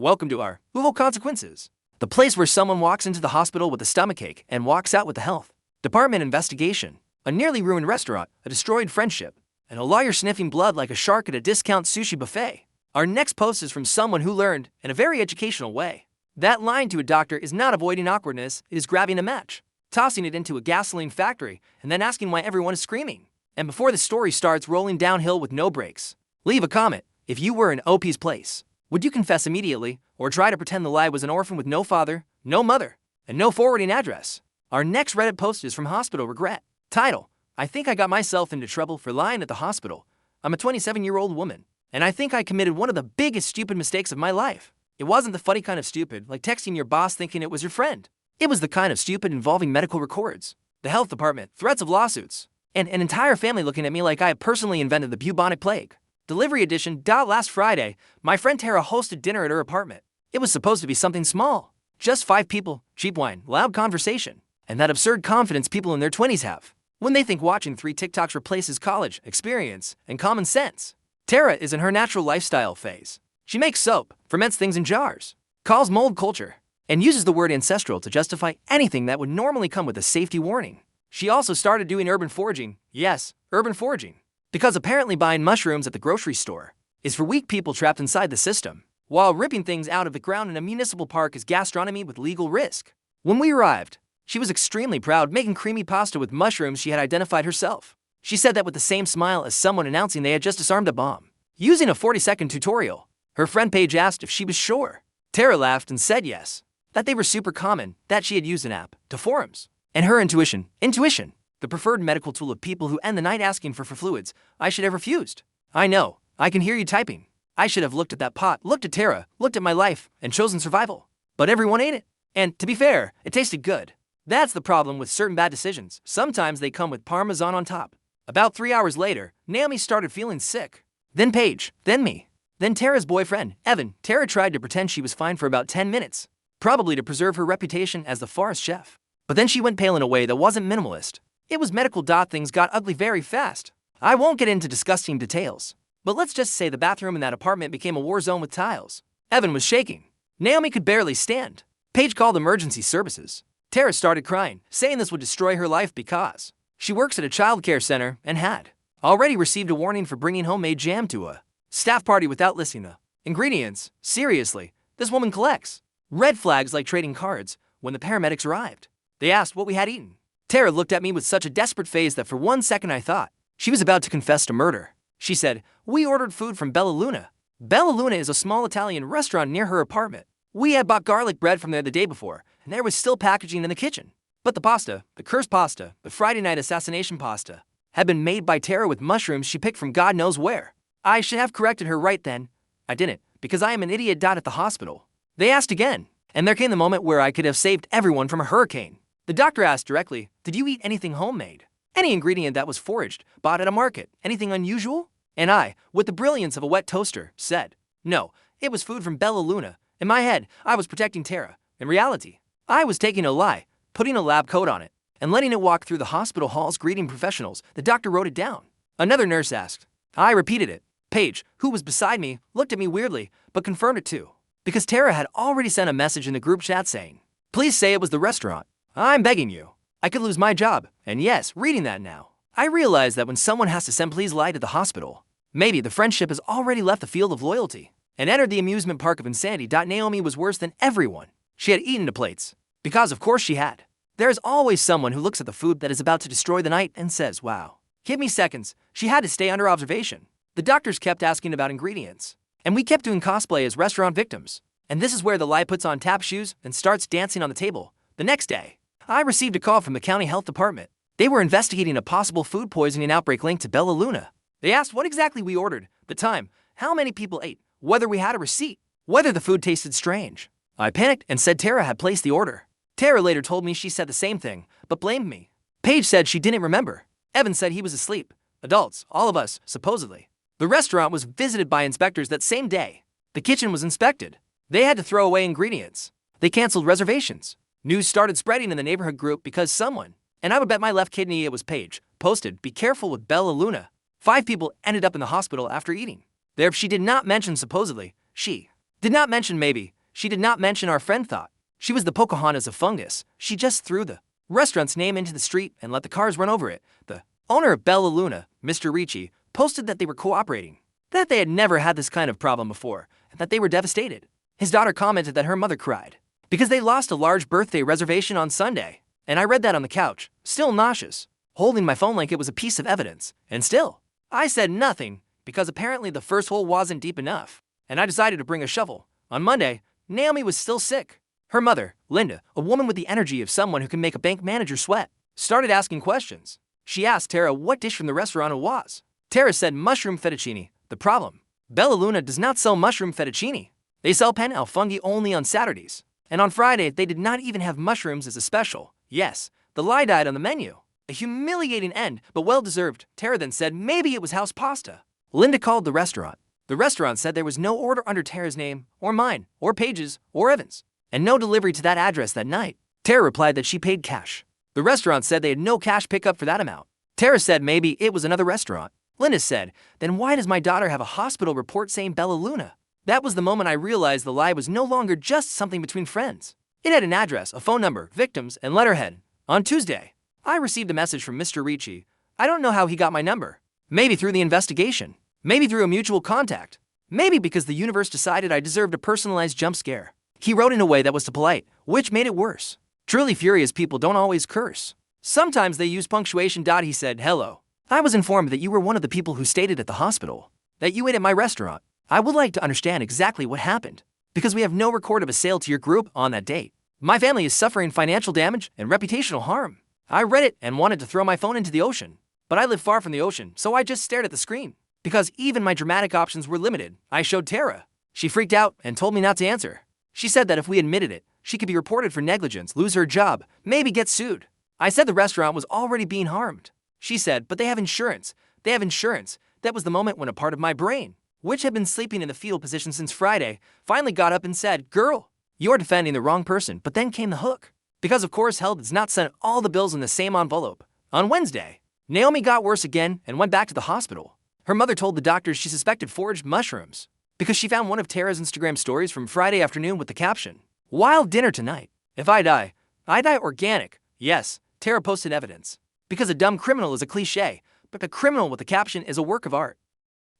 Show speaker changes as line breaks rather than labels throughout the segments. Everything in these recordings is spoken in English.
Welcome to our UhOhConsequences, the place where someone walks into the hospital with a stomachache and walks out with a health department investigation, a nearly ruined restaurant, a destroyed friendship, and a lawyer sniffing blood like a shark at a discount sushi buffet. Our next post is from someone who learned, in a very educational way, that lying to a doctor is not avoiding awkwardness, it is grabbing a match, tossing it into a gasoline factory, and then asking why everyone is screaming. And before the story starts rolling downhill with no brakes, leave a comment. If you were in OP's place, would you confess immediately, or try to pretend the lie was an orphan with no father, no mother, and no forwarding address? Our next Reddit post is from Hospital Regret. Title: I think I got myself into trouble for lying at the hospital. I'm a 27-year-old woman, and I think I committed one of the biggest stupid mistakes of my life. It wasn't the funny kind of stupid, like texting your boss thinking it was your friend. It was the kind of stupid involving medical records, the health department, threats of lawsuits, and an entire family looking at me like I had personally invented the bubonic plague. Delivery edition. Last Friday, my friend Tara hosted dinner at her apartment. It was supposed to be something small. Just 5 people, cheap wine, loud conversation, and that absurd confidence people in their 20s have when they think watching 3 TikToks replaces college, experience, and common sense. Tara is in her natural lifestyle phase. She makes soap, ferments things in jars, calls mold culture, and uses the word ancestral to justify anything that would normally come with a safety warning. She also started doing urban foraging. Yes, urban foraging. Because apparently buying mushrooms at the grocery store is for weak people trapped inside the system, while ripping things out of the ground in a municipal park is gastronomy with legal risk. When we arrived, she was extremely proud, making creamy pasta with mushrooms she had identified herself. She said that with the same smile as someone announcing they had just disarmed a bomb. Using a 40-second tutorial, her friend Paige asked if she was sure. Tara laughed and said yes, that they were super common, that she had used an app to forums. And her intuition, the preferred medical tool of people who end the night asking for fluids, I should have refused. I know, I can hear you typing. I should have looked at that pot, looked at Tara, looked at my life, and chosen survival. But everyone ate it. And, to be fair, it tasted good. That's the problem with certain bad decisions. Sometimes they come with Parmesan on top. About 3 hours later, Naomi started feeling sick. Then Paige, then me. Then Tara's boyfriend, Evan. Tara tried to pretend she was fine for about 10 minutes, probably to preserve her reputation as the forest chef. But then she went pale in a way that wasn't minimalist. It was medical. Things got ugly very fast. I won't get into disgusting details, but let's just say the bathroom in that apartment became a war zone with tiles. Evan was shaking. Naomi could barely stand. Paige called emergency services. Tara started crying, saying this would destroy her life because she works at a child care center and had already received a warning for bringing homemade jam to a staff party without listing the ingredients. Seriously, this woman collects red flags like trading cards. When the paramedics arrived, they asked what we had eaten. Tara looked at me with such a desperate face that for 1 second I thought she was about to confess to murder. She said, "We ordered food from Bella Luna." Bella Luna is a small Italian restaurant near her apartment. We had bought garlic bread from there the day before, and there was still packaging in the kitchen. But the pasta, the cursed pasta, the Friday night assassination pasta, had been made by Tara with mushrooms she picked from God knows where. I should have corrected her right then. I didn't, because I am an idiot. At the hospital, they asked again, and there came the moment where I could have saved everyone from a hurricane. The doctor asked directly, "Did you eat anything homemade? Any ingredient that was foraged, bought at a market, anything unusual?" And I, with the brilliance of a wet toaster, said, "No, it was food from Bella Luna." In my head, I was protecting Tara. In reality, I was taking a lie, putting a lab coat on it, and letting it walk through the hospital halls greeting professionals. The doctor wrote it down. Another nurse asked. I repeated it. Paige, who was beside me, looked at me weirdly, but confirmed it too, because Tara had already sent a message in the group chat saying, "Please say it was the restaurant. I'm begging you. I could lose my job." And yes, reading that now, I realized that when someone has to send "please lie" to the hospital, maybe the friendship has already left the field of loyalty and entered the amusement park of insanity. Naomi was worse than everyone. She had eaten the plates, because of course she had. There is always someone who looks at the food that is about to destroy the night and says, "Wow, give me seconds." She had to stay under observation. The doctors kept asking about ingredients, and we kept doing cosplay as restaurant victims. And this is where the lie puts on tap shoes and starts dancing on the table. The next day, I received a call from the county health department. They were investigating a possible food poisoning outbreak linked to Bella Luna. They asked what exactly we ordered, the time, how many people ate, whether we had a receipt, whether the food tasted strange. I panicked and said Tara had placed the order. Tara later told me she said the same thing, but blamed me. Paige said she didn't remember. Evan said he was asleep. Adults, all of us, supposedly. The restaurant was visited by inspectors that same day. The kitchen was inspected. They had to throw away ingredients. They canceled reservations. News started spreading in the neighborhood group because someone, and I would bet my left kidney it was Paige, posted, "Be careful with Bella Luna." 5 people ended up in the hospital after eating there. She did not mention supposedly. She Did not mention maybe. She did not mention our friend thought she was the Pocahontas of fungus. She just threw the restaurant's name into the street and let the cars run over it. The owner of Bella Luna, Mr. Ricci, posted that they were cooperating, that they had never had this kind of problem before, and that they were devastated. His daughter commented that her mother cried because they lost a large birthday reservation on Sunday. And I read that on the couch, still nauseous, holding my phone like it was a piece of evidence. And still, I said nothing because apparently the first hole wasn't deep enough, and I decided to bring a shovel. On Monday, Naomi was still sick. Her mother, Linda, a woman with the energy of someone who can make a bank manager sweat, started asking questions. She asked Tara what dish from the restaurant it was. Tara said mushroom fettuccine. The problem? Bella Luna does not sell mushroom fettuccine. They sell pen al funghi only on Saturdays. And on Friday, they did not even have mushrooms as a special. Yes, the lie died on the menu. A humiliating end, but well-deserved. Tara then said maybe it was house pasta. Linda called the restaurant. The restaurant said there was no order under Tara's name, or mine, or Paige's, or Evan's, and no delivery to that address that night. Tara replied that she paid cash. The restaurant said they had no cash pickup for that amount. Tara said maybe it was another restaurant. Linda said, then why does my daughter have a hospital report saying Bella Luna? That was the moment I realized the lie was no longer just something between friends. It had an address, a phone number, victims, and letterhead. On Tuesday, I received a message from Mr. Ricci. I don't know how he got my number. Maybe through the investigation. Maybe through a mutual contact. Maybe because the universe decided I deserved a personalized jump scare. He wrote in a way that was too polite, which made it worse. Truly furious people don't always curse. Sometimes they use punctuation. He said, hello. I was informed that you were one of the people who stayed at the hospital, that you ate at my restaurant. I would like to understand exactly what happened, because we have no record of a sale to your group on that date. My family is suffering financial damage and reputational harm. I read it and wanted to throw my phone into the ocean, but I live far from the ocean, so I just stared at the screen. Because even my dramatic options were limited, I showed Tara. She freaked out and told me not to answer. She said that if we admitted it, she could be reported for negligence, lose her job, maybe get sued. I said the restaurant was already being harmed. She said, but they have insurance. They have insurance. That was the moment when a part of my brain, which had been sleeping in the fetal position since Friday, finally got up and said, girl, you're defending the wrong person. But then came the hook. Because of course hell does not send all the bills in the same envelope. On Wednesday, Naomi got worse again and went back to the hospital. Her mother told the doctors she suspected foraged mushrooms because she found one of Tara's Instagram stories from Friday afternoon with the caption, wild dinner tonight. If I die organic. Yes, Tara posted evidence. Because a dumb criminal is a cliche, but a criminal with a caption is a work of art.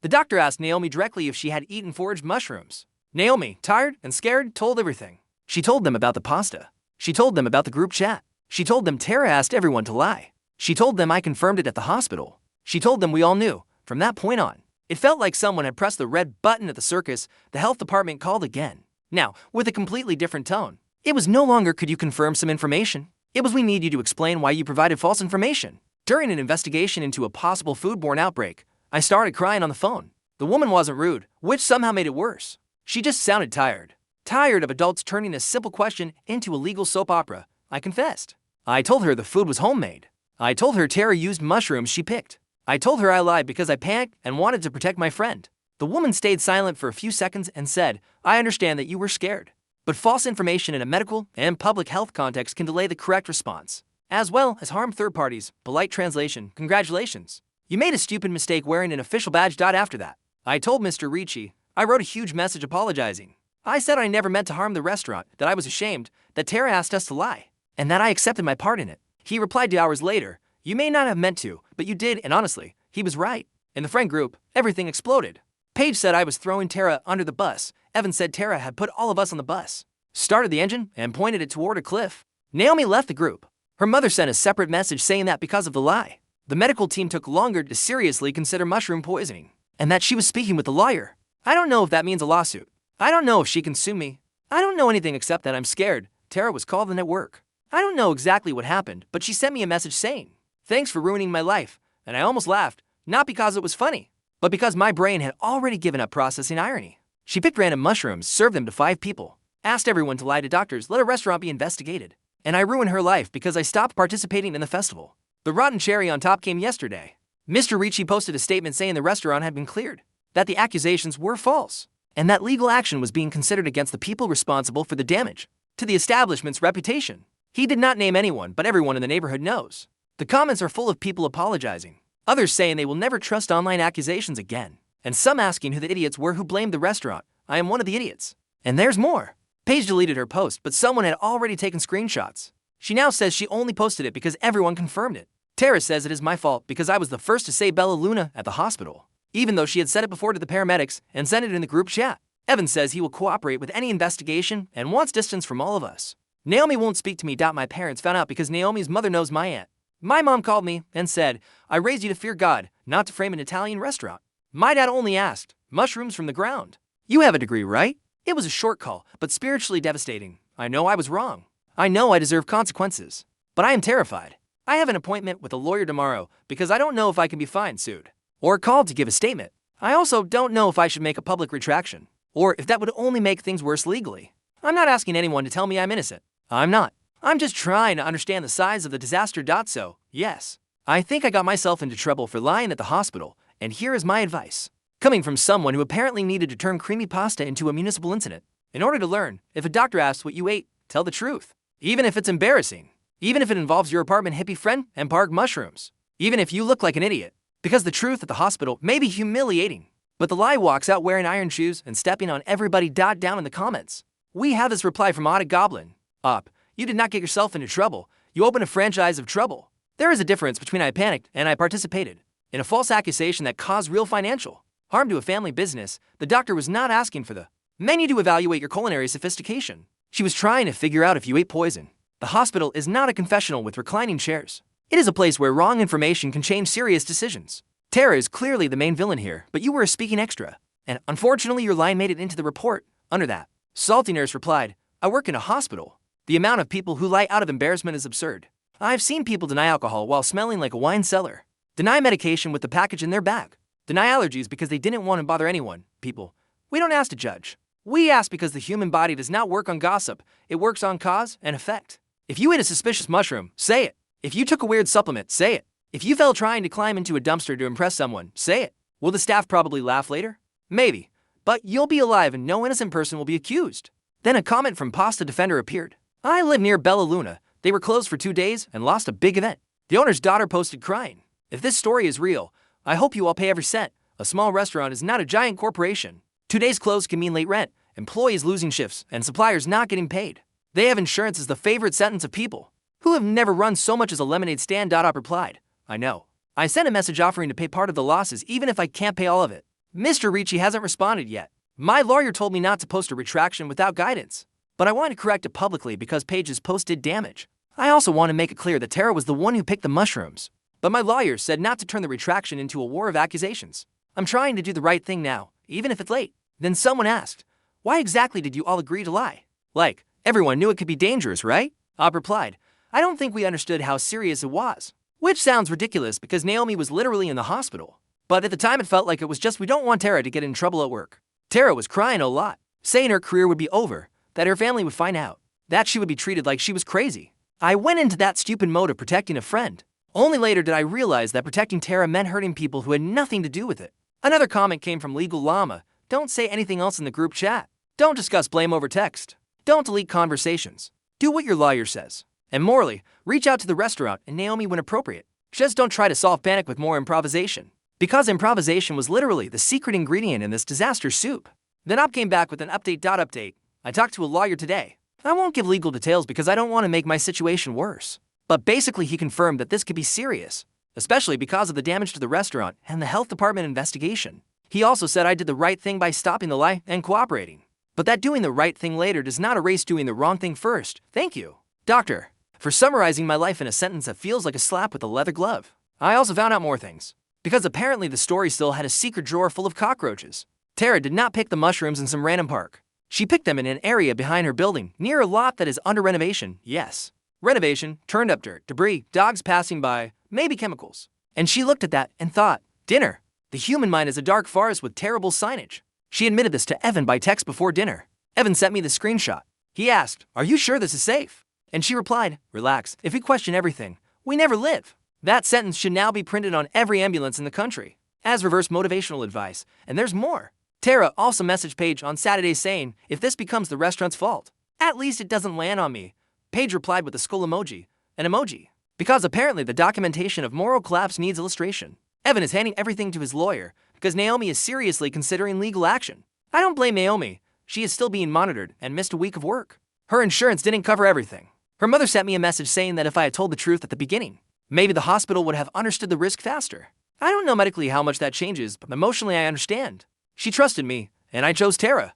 The doctor asked Naomi directly if she had eaten foraged mushrooms. Naomi, tired and scared, told everything. She told them about the pasta. She told them about the group chat. She told them Tara asked everyone to lie. She told them I confirmed it at the hospital. She told them we all knew. From that point on, it felt like someone had pressed the red button at the circus. The health department called again. Now, with a completely different tone. It was no longer could you confirm some information. It was we need you to explain why you provided false information. During an investigation into a possible foodborne outbreak, I started crying on the phone. The woman wasn't rude, which somehow made it worse. She just sounded tired. Tired of adults turning a simple question into a legal soap opera. I confessed. I told her the food was homemade. I told her Tara used mushrooms she picked. I told her I lied because I panicked and wanted to protect my friend. The woman stayed silent for a few seconds and said, I understand that you were scared. But false information in a medical and public health context can delay the correct response, as well as harm third parties. Polite translation, congratulations. You made a stupid mistake wearing an official badge. After that, I told Mr. Ricci, I wrote a huge message apologizing. I said I never meant to harm the restaurant, that I was ashamed, that Tara asked us to lie, and that I accepted my part in it. He replied 2 hours later, you may not have meant to, but you did, and honestly, he was right. In the friend group, everything exploded. Paige said I was throwing Tara under the bus. Evan said Tara had put all of us on the bus, started the engine, and pointed it toward a cliff. Naomi left the group. Her mother sent a separate message saying that because of the lie, the medical team took longer to seriously consider mushroom poisoning, and that she was speaking with a lawyer. I don't know if that means a lawsuit. I don't know if she can sue me. I don't know anything except that I'm scared. Tara was called in at work. I don't know exactly what happened, but she sent me a message saying, thanks for ruining my life, and I almost laughed, not because it was funny, but because my brain had already given up processing irony. She picked random mushrooms, served them to 5 people, asked everyone to lie to doctors, let a restaurant be investigated, and I ruined her life because I stopped participating in the festival. The rotten cherry on top came yesterday. Mr. Ricci posted a statement saying the restaurant had been cleared, that the accusations were false, and that legal action was being considered against the people responsible for the damage to the establishment's reputation. He did not name anyone, but everyone in the neighborhood knows. The comments are full of people apologizing, others saying they will never trust online accusations again, and some asking who the idiots were who blamed the restaurant. I am one of the idiots. And there's more. Paige deleted her post, but someone had already taken screenshots. She now says she only posted it because everyone confirmed it. Tara says it is my fault because I was the first to say Bella Luna at the hospital, even though she had said it before to the paramedics and sent it in the group chat. Evan says he will cooperate with any investigation and wants distance from all of us. Naomi won't speak to me. My parents found out because Naomi's mother knows my aunt. My mom called me and said, I raised you to fear God, not to frame an Italian restaurant. My dad only asked, mushrooms from the ground. You have a degree, right? It was a short call, but spiritually devastating. I know I was wrong. I know I deserve consequences. But I am terrified. I have an appointment with a lawyer tomorrow because I don't know if I can be fined, sued, or called to give a statement. I also don't know if I should make a public retraction, or if that would only make things worse legally. I'm not asking anyone to tell me I'm innocent. I'm not. I'm just trying to understand the size of the disaster. So, yes, I think I got myself into trouble for lying at the hospital, and here is my advice. Coming from someone who apparently needed to turn creamy pasta into a municipal incident. In order to learn, if a doctor asks what you ate, tell the truth. Even if it's embarrassing. Even if it involves your apartment hippie friend and park mushrooms. Even if you look like an idiot. Because the truth at the hospital may be humiliating. But the lie walks out wearing iron shoes and stepping on everybody. Down in the comments. We have this reply from AITA Goblin. Up. You did not get yourself into trouble. You opened a franchise of trouble. There is a difference between I panicked and I participated in a false accusation that caused real financial harm to a family business. The doctor was not asking for the menu to evaluate your culinary sophistication. She was trying to figure out if you ate poison. The hospital is not a confessional with reclining chairs. It is a place where wrong information can change serious decisions. Tara is clearly the main villain here, but you were speaking extra. And unfortunately, your line made it into the report. Under that, Salty Nurse replied, I work in a hospital. The amount of people who lie out of embarrassment is absurd. I've seen people deny alcohol while smelling like a wine cellar. Deny medication with the package in their bag. Deny allergies because they didn't want to bother anyone. People, we don't ask to judge. We ask because the human body does not work on gossip. It works on cause and effect. If you ate a suspicious mushroom, say it. If you took a weird supplement, say it. If you fell trying to climb into a dumpster to impress someone, say it. Will the staff probably laugh later? Maybe. But you'll be alive and no innocent person will be accused. Then a comment from Pasta Defender appeared. I live near Bella Luna. They were closed for 2 days and lost a big event. The owner's daughter posted crying. If this story is real, I hope you all pay every cent. A small restaurant is not a giant corporation. 2 days closed can mean late rent, employees losing shifts, and suppliers not getting paid. They have insurance as the favorite sentence of people who have never run so much as a lemonade stand. Up replied, I know. I sent a message offering to pay part of the losses even if I can't pay all of it. Mr. Ricci hasn't responded yet. My lawyer told me not to post a retraction without guidance. But I want to correct it publicly because Paige's post did damage. I also want to make it clear that Tara was the one who picked the mushrooms. But my lawyer said not to turn the retraction into a war of accusations. I'm trying to do the right thing now, even if it's late. Then someone asked, why exactly did you all agree to lie? Like, everyone knew it could be dangerous, right? Ob replied, I don't think we understood how serious it was. Which sounds ridiculous because Naomi was literally in the hospital. But at the time it felt like it was just we don't want Tara to get in trouble at work. Tara was crying a lot, saying her career would be over, that her family would find out, that she would be treated like she was crazy. I went into that stupid mode of protecting a friend. Only later did I realize that protecting Tara meant hurting people who had nothing to do with it. Another comment came from Legal Llama. Don't say anything else in the group chat. Don't discuss blame over text. Don't delete conversations. Do what your lawyer says. And morally, reach out to the restaurant and Naomi when appropriate. Just don't try to solve panic with more improvisation. Because improvisation was literally the secret ingredient in this disaster soup. Then Op came back with an update. I talked to a lawyer today. I won't give legal details because I don't want to make my situation worse. But basically he confirmed that this could be serious, especially because of the damage to the restaurant and the health department investigation. He also said I did the right thing by stopping the lie and cooperating. But that doing the right thing later does not erase doing the wrong thing first. Thank you, doctor, for summarizing my life in a sentence that feels like a slap with a leather glove. I also found out more things. Because apparently the story still had a secret drawer full of cockroaches. Tara did not pick the mushrooms in some random park. She picked them in an area behind her building, near a lot that is under renovation, yes. Renovation, turned up dirt, debris, dogs passing by, maybe chemicals. And she looked at that and thought, dinner. The human mind is a dark forest with terrible signage. She admitted this to Evan by text before dinner. Evan sent me the screenshot. He asked, are you sure this is safe? And she replied, relax, if we question everything, we never live. That sentence should now be printed on every ambulance in the country, as reverse motivational advice, and there's more. Tara also messaged Paige on Saturday saying, if this becomes the restaurant's fault, at least it doesn't land on me. Paige replied with a skull emoji, an emoji, because apparently the documentation of moral collapse needs illustration. Evan is handing everything to his lawyer because Naomi is seriously considering legal action. I don't blame Naomi. she is still being monitored and missed a week of work. Her insurance didn't cover everything. Her mother sent me a message saying that if I had told the truth at the beginning, maybe the hospital would have understood the risk faster. I don't know medically how much that changes, but emotionally I understand. She trusted me, and I chose Tara.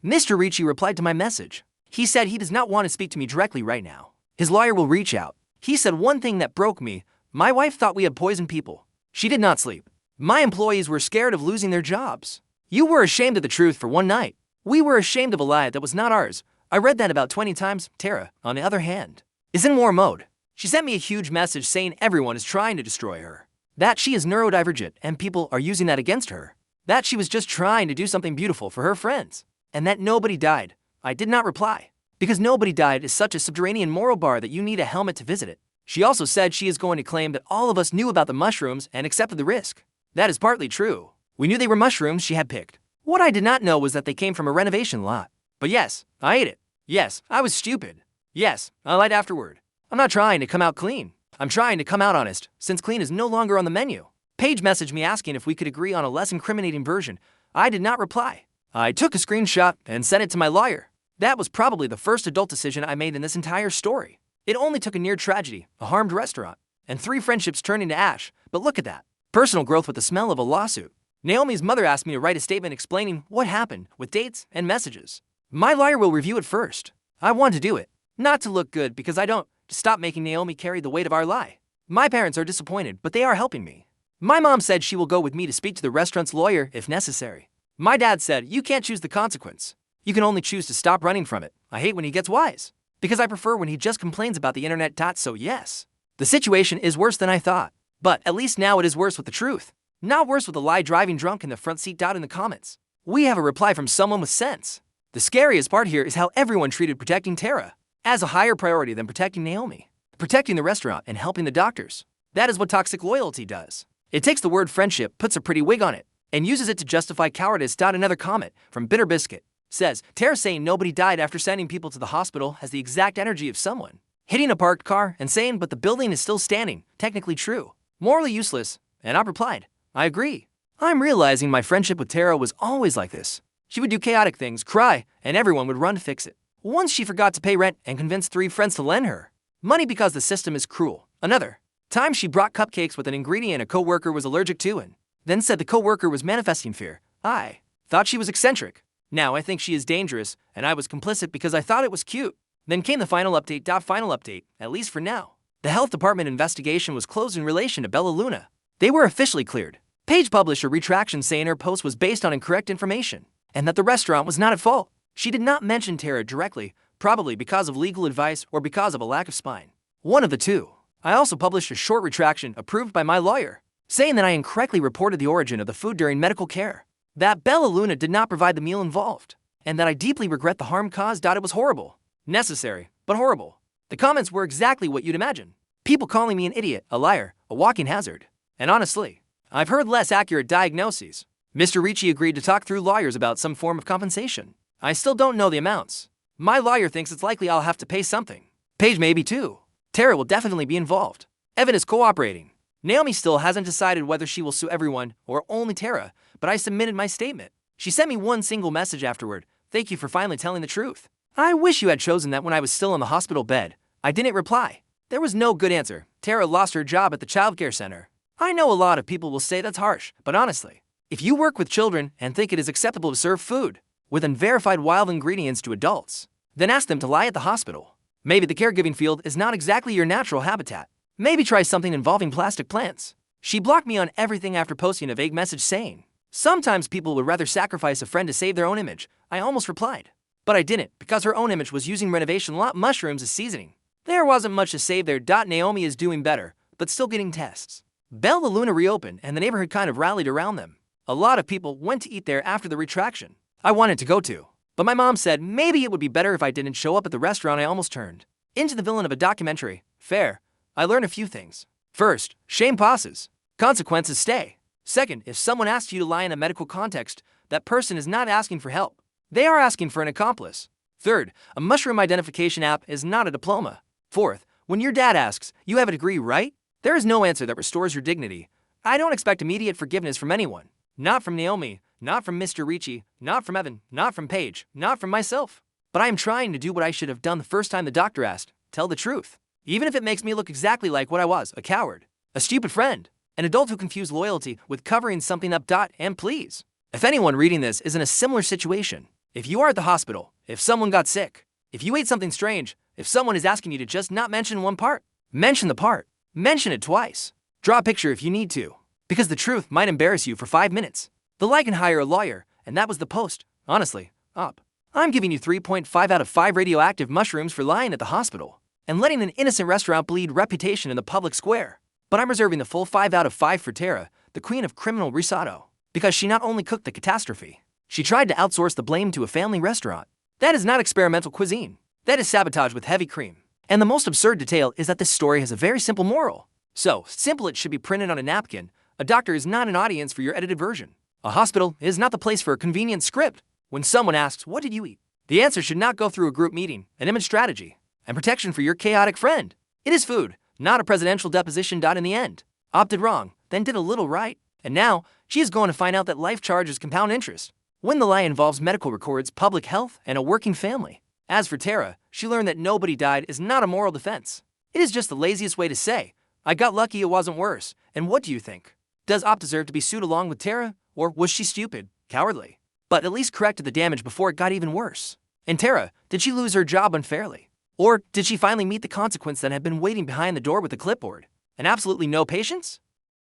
Mr. Ricci replied to my message. He said he does not want to speak to me directly right now. His lawyer will reach out. He said one thing that broke me. My wife thought we had poisoned people. She did not sleep. My employees were scared of losing their jobs. You were ashamed of the truth for one night. We were ashamed of a lie that was not ours. I read that about 20 times. Tara, on the other hand, is in war mode. She sent me a huge message saying everyone is trying to destroy her. That she is neurodivergent and people are using that against her. That she was just trying to do something beautiful for her friends. And that nobody died. I did not reply. Because nobody died is such a subterranean moral bar that you need a helmet to visit it. She also said she is going to claim that all of us knew about the mushrooms and accepted the risk. That is partly true. We knew they were mushrooms she had picked. What I did not know was that they came from a renovation lot. But yes, I ate it. Yes, I was stupid. Yes, I lied afterward. I'm not trying to come out clean. I'm trying to come out honest, since clean is no longer on the menu. Paige messaged me asking if we could agree on a less incriminating version. I did not reply. I took a screenshot and sent it to my lawyer. That was probably the first adult decision I made in this entire story. It only took a near tragedy, a harmed restaurant, and 3 friendships turning to ash. But look at that. Personal growth with the smell of a lawsuit. Naomi's mother asked me to write a statement explaining what happened with dates and messages. My lawyer will review it first. I want to do it. Not to look good because I don't. To stop making Naomi carry the weight of our lie. My parents are disappointed, but they are helping me. My mom said she will go with me to speak to the restaurant's lawyer if necessary. My dad said, you can't choose the consequence. You can only choose to stop running from it. I hate when he gets wise. Because I prefer when he just complains about the internet. So yes, the situation is worse than I thought. But at least now it is worse with the truth. Not worse with a lie driving drunk in the front seat. In the comments, we have a reply from someone with sense. The scariest part here is how everyone treated protecting Tara as a higher priority than protecting Naomi. Protecting the restaurant and helping the doctors. That is what toxic loyalty does. It takes the word friendship, puts a pretty wig on it, and uses it to justify cowardice. Another comment from Bitter Biscuit says, Tara saying nobody died after sending people to the hospital has the exact energy of someone hitting a parked car and saying, but the building is still standing. Technically true. Morally useless. And I replied, I agree. I'm realizing my friendship with Tara was always like this. She would do chaotic things, cry, and everyone would run to fix it. Once she forgot to pay rent and convinced 3 friends to lend her money because the system is cruel. Another time she brought cupcakes with an ingredient a coworker was allergic to and then said the coworker was manifesting fear. I thought she was eccentric. Now I think she is dangerous, and I was complicit because I thought it was cute. Then came the final update. Final update, at least for now. The health department investigation was closed in relation to Bella Luna. They were officially cleared. Paige published a retraction saying her post was based on incorrect information and that the restaurant was not at fault. She did not mention Tara directly, probably because of legal advice or because of a lack of spine. One of the two. I also published a short retraction approved by my lawyer, saying that I incorrectly reported the origin of the food during medical care, that Bella Luna did not provide the meal involved, and that I deeply regret the harm caused. It was horrible. Necessary, but horrible. The comments were exactly what you'd imagine. People calling me an idiot, a liar, a walking hazard. And honestly, I've heard less accurate diagnoses. Mr. Ricci agreed to talk through lawyers about some form of compensation. I still don't know the amounts. My lawyer thinks it's likely I'll have to pay something. Paige maybe too. Tara will definitely be involved. Evan is cooperating. Naomi still hasn't decided whether she will sue everyone or only Tara, but I submitted my statement. She sent me one single message afterward. Thank you for finally telling the truth. I wish you had chosen that when I was still in the hospital bed. I didn't reply. There was no good answer. Tara lost her job at the childcare center. I know a lot of people will say that's harsh, but honestly, if you work with children and think it is acceptable to serve food with unverified wild ingredients to adults, then ask them to lie at the hospital. Maybe the caregiving field is not exactly your natural habitat. Maybe try something involving plastic plants. She blocked me on everything after posting a vague message saying, sometimes people would rather sacrifice a friend to save their own image. I almost replied, but I didn't because her own image was using renovation lot mushrooms as seasoning. There wasn't much to save there. Naomi is doing better, but still getting tests. Bella Luna reopened and the neighborhood kind of rallied around them. A lot of people went to eat there after the retraction. I wanted to go to, but my mom said maybe it would be better if I didn't show up at the restaurant. I almost turned into the villain of a documentary. Fair. I learned a few things. First, shame passes. Consequences stay. Second, if someone asks you to lie in a medical context, that person is not asking for help. They are asking for an accomplice. Third, a mushroom identification app is not a diploma. Fourth, when your dad asks, you have a degree, right? There is no answer that restores your dignity. I don't expect immediate forgiveness from anyone. Not from Naomi, not from Mr. Ricci, not from Evan, not from Paige, not from myself. But I am trying to do what I should have done the first time the doctor asked, tell the truth. Even if it makes me look exactly like what I was, a coward, a stupid friend, an adult who confused loyalty with covering something up. And please, if anyone reading this is in a similar situation, if you are at the hospital, if someone got sick, if you ate something strange, if someone is asking you to just not mention one part, mention the part, mention it twice. Draw a picture if you need to, because the truth might embarrass you for 5 minutes. The lie can hire a lawyer, and that was the post. Honestly, up. I'm giving you 3.5 out of 5 radioactive mushrooms for lying at the hospital and letting an innocent restaurant bleed reputation in the public square. But I'm reserving the full 5 out of 5 for Tara, the queen of criminal risotto, because she not only cooked the catastrophe, she tried to outsource the blame to a family restaurant. That is not experimental cuisine. That is sabotage with heavy cream. And the most absurd detail is that this story has a very simple moral. So simple it should be printed on a napkin. A doctor is not an audience for your edited version. A hospital is not the place for a convenient script. When someone asks, what did you eat? The answer should not go through a group meeting, an image strategy, and protection for your chaotic friend. It is food, not a presidential deposition. In the end, opted wrong, then did a little right. And now, she is going to find out that life charges compound interest when the lie involves medical records, public health, and a working family. As for Tara, she learned that nobody died is not a moral defense. It is just the laziest way to say, I got lucky it wasn't worse. And what do you think? Does Op deserve to be sued along with Tara? Or was she stupid, cowardly, but at least corrected the damage before it got even worse? And Tara, did she lose her job unfairly? Or did she finally meet the consequence that had been waiting behind the door with a clipboard and absolutely no patience?